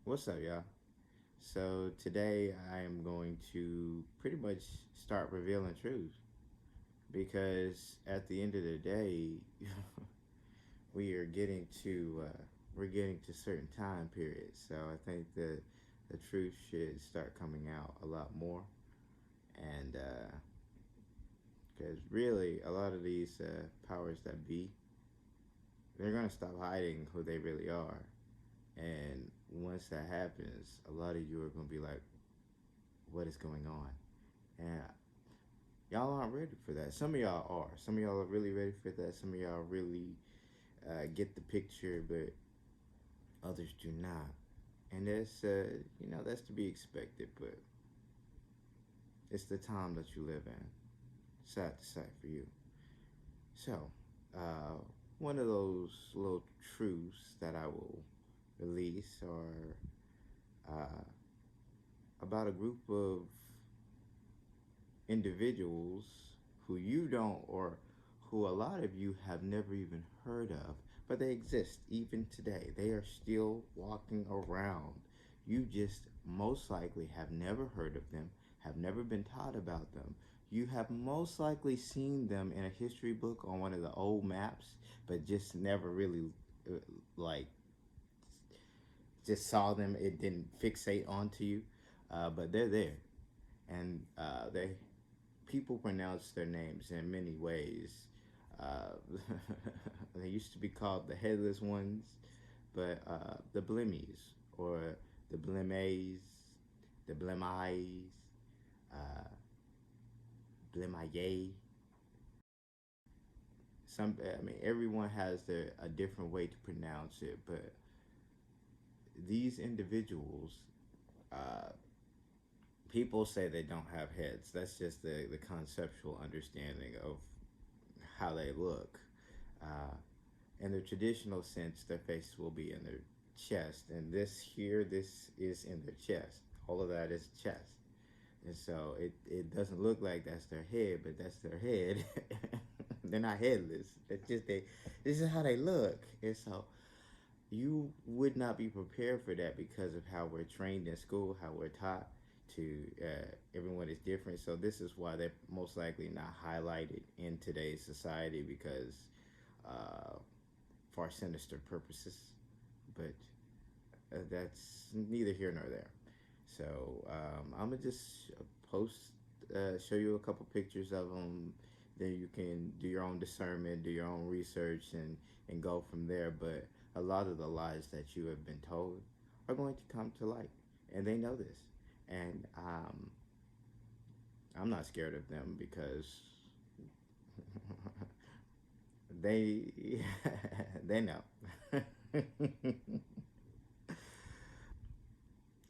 What's up, y'all? So today I am going to pretty much start revealing truths because at the end of the day, we are getting to we're getting to certain time periods. So I think the truth should start coming out a lot more, and because really a lot of these powers that be, they're gonna stop hiding who they really are, and once that happens, a lot of you are gonna be like, "What is going on?" And y'all aren't ready for that. Some of y'all are. Some of y'all are really ready for that. Some of y'all really get the picture, but others do not. And that's that's to be expected. But it's the time that you live in. Sad to say for you. So, uh, one of those little truths that I will release are about a group of individuals who you don't, or who a lot of you have never even heard of, but they exist even today. They are still walking around. You just most likely have never heard of them, have never been taught about them. You have most likely seen them in a history book on one of the old maps, but just never really like just saw them. It didn't fixate onto you, but they're there, and they people pronounce their names in many ways. Uh, they used to be called the headless ones, but the Blemmies, or the Blemmyaes, the Blemmyaes, uh, Blemmyae. I mean, everyone has a different way to pronounce it, but these individuals, uh, people say they don't have heads. That's just the conceptual understanding of how they look. Uh, in the traditional sense, their faces will be in their chest, and this is in their chest. All of that is chest, and so it doesn't look like that's their head, but that's their head. They're not headless. It's just they. This is how they look, and so you would not be prepared for that because of how we're trained in school, how we're taught to. Everyone is different, so this is why they're most likely not highlighted in today's society because. For sinister purposes, but that's neither here nor there. So I'm gonna just post, show you a couple pictures of them. Then you can do your own discernment, do your own research, and go from there. But a lot of the lies that you have been told are going to come to light, and they know this. And I'm not scared of them because they they know.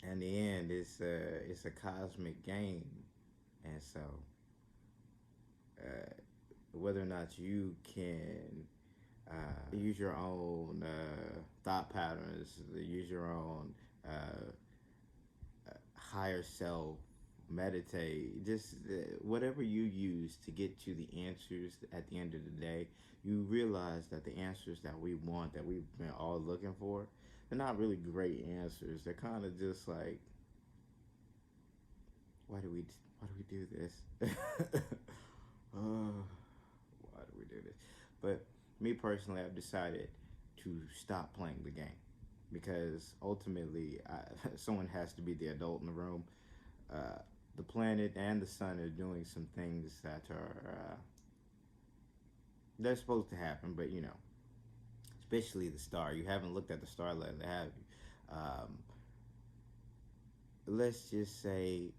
In the end, it's a cosmic game, and so uh, whether or not you can use your own thought patterns, use your own higher self, meditate, just whatever you use to get to the answers at the end of the day, you realize that the answers that we want, that we've been all looking for, they're not really great answers. They're kind of just like, why do we why do we do this? Why do we do this? But me personally, I've decided to stop playing the game because ultimately, someone has to be the adult in the room. Uh, the planet and the sun are doing some things that are they're supposed to happen, but especially the star. You haven't looked at the star lately, have you? Let's just say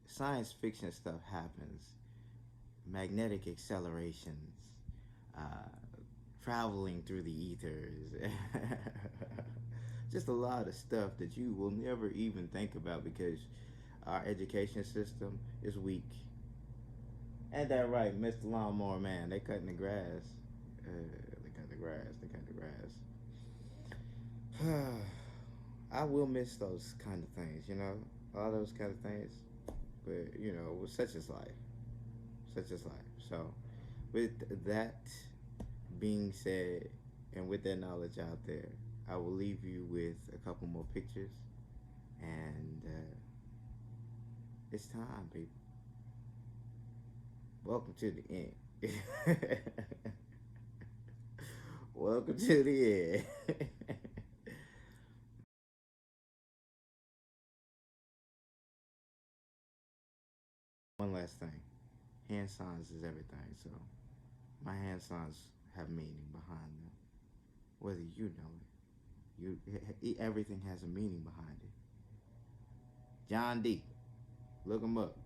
science fiction stuff happens, magnetic accelerations, uh, traveling through the ethers. Just a lot of stuff that you will never even think about because our education system is weak. Ain't that right, Mr. Lawnmower Man? They cutting the grass. They cutting the grass. They cutting the grass. I will miss those kind of things, all those kind of things. But such is life. Such is life. So, with that being said, and with that knowledge out there, I will leave you with a couple more pictures, and it's time, people. Welcome to the end. Welcome to the end. One last thing. Hand signs is everything, so my hand signs have meaning behind them. Whether you know everything has a meaning behind it. John D. Look him up.